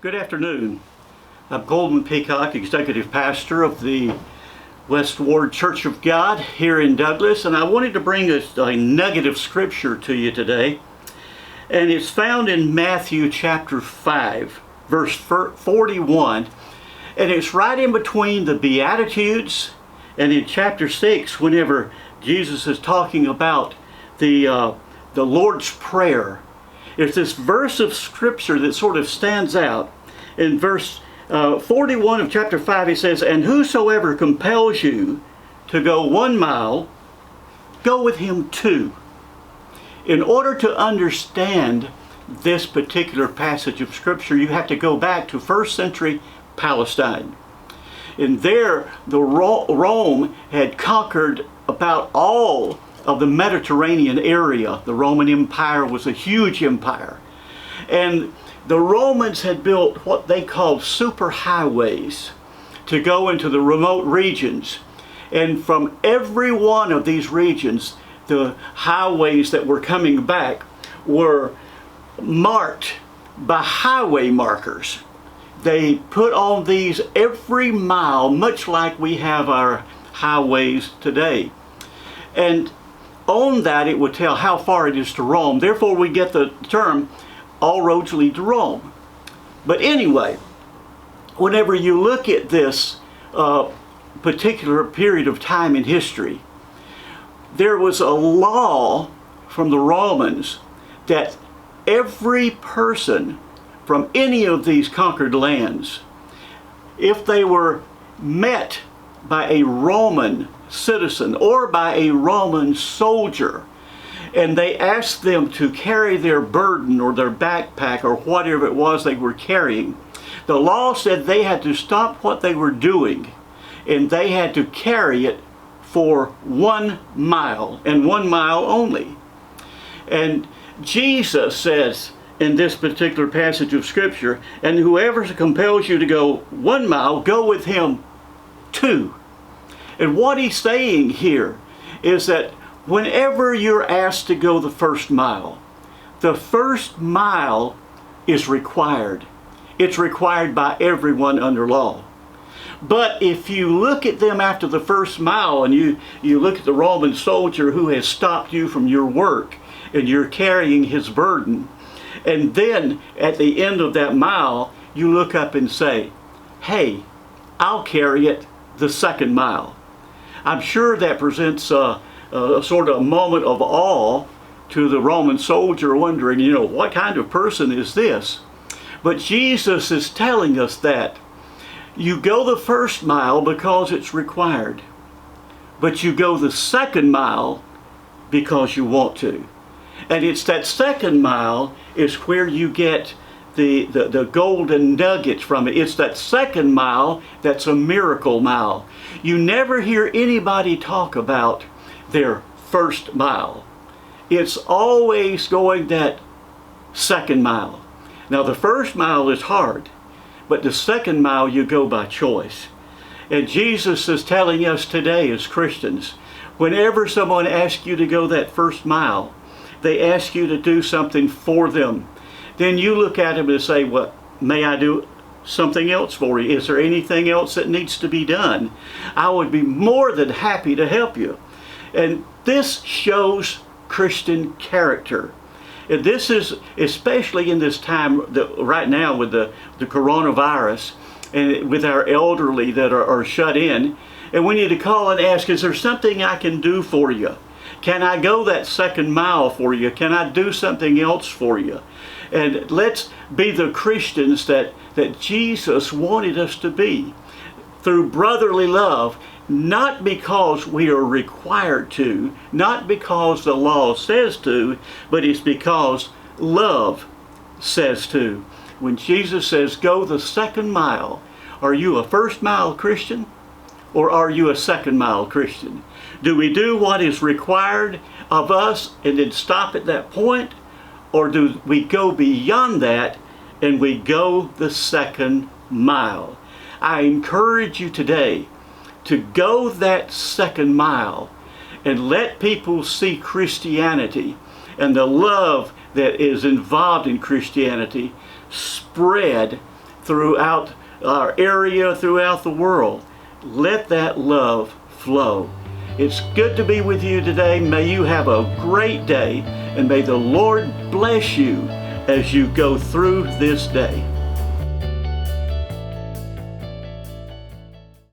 Good afternoon. I'm Coleman Peacock, Executive Pastor of the West Ward Church of God here in Douglas, and I wanted to bring a nugget of scripture to you today. And it's found in Matthew chapter 5, verse 41, and it's right in between the Beatitudes and in chapter 6, whenever Jesus is talking about the Lord's Prayer. There's this verse of scripture that sort of stands out. In verse 41 of chapter 5, it says, "And whosoever compels you to go 1 mile, go with him 2." In order to understand this particular passage of scripture, you have to go back to first century Palestine. And there, Rome had conquered about all of the Mediterranean area. The Roman Empire was a huge empire. And the Romans had built what they called superhighways to go into the remote regions. And from every one of these regions, the highways that were coming back were marked by highway markers. They put on these every mile, much like we have our highways today. And on that it would tell how far it is to Rome. Therefore we get the term, all roads lead to Rome. But anyway, whenever you look at this particular period of time in history, there was a law from the Romans that every person from any of these conquered lands, if they were met by a Roman citizen or by a Roman soldier, and they asked them to carry their burden or their backpack or whatever it was they were carrying, the law said they had to stop what they were doing and they had to carry it for 1 mile and 1 mile only. And Jesus says in this particular passage of scripture, "And whoever compels you to go 1 mile, go with him 2." And what he's saying here is that whenever you're asked to go the first mile is required. It's required by everyone under law. But if you look at them after the first mile and you look at the Roman soldier who has stopped you from your work and you're carrying his burden, and then at the end of that mile you look up and say, "Hey, I'll carry it the 2nd mile." I'm sure that presents a sort of a moment of awe to the Roman soldier, wondering, what kind of person is this? But Jesus is telling us that you go the 1st mile because it's required, but you go the 2nd mile because you want to. And it's that 2nd mile is where you get the golden nuggets from it. It's that 2nd mile that's a miracle mile. You never hear anybody talk about their 1st mile. It's always going that 2nd mile. Now the 1st mile is hard, but the 2nd mile you go by choice. And Jesus is telling us today as Christians, whenever someone asks you to go that 1st mile, they ask you to do something for them. Then you look at them and say, "Well, may I do something else for you? Is there anything else that needs to be done? I would be more than happy to help you." And this shows Christian character. And this is especially in this time right now with the coronavirus and with our elderly that are shut in. And we need to call and ask, is there something I can do for you? Can I go that 2nd mile for you? Can I do something else for you? And let's be the Christians that Jesus wanted us to be, through brotherly love, not because we are required to, not because the law says to, but it's because love says to. When Jesus says, "Go the 2nd mile," are you a 1st mile Christian or are you a 2nd mile Christian? Do we do what is required of us and then stop at that point? Or do we go beyond that and we go the 2nd mile? I encourage you today to go that 2nd mile and let people see Christianity and the love that is involved in Christianity spread throughout our area, throughout the world. Let that love flow. It's good to be with you today. May you have a great day, and may the Lord bless you as you go through this day.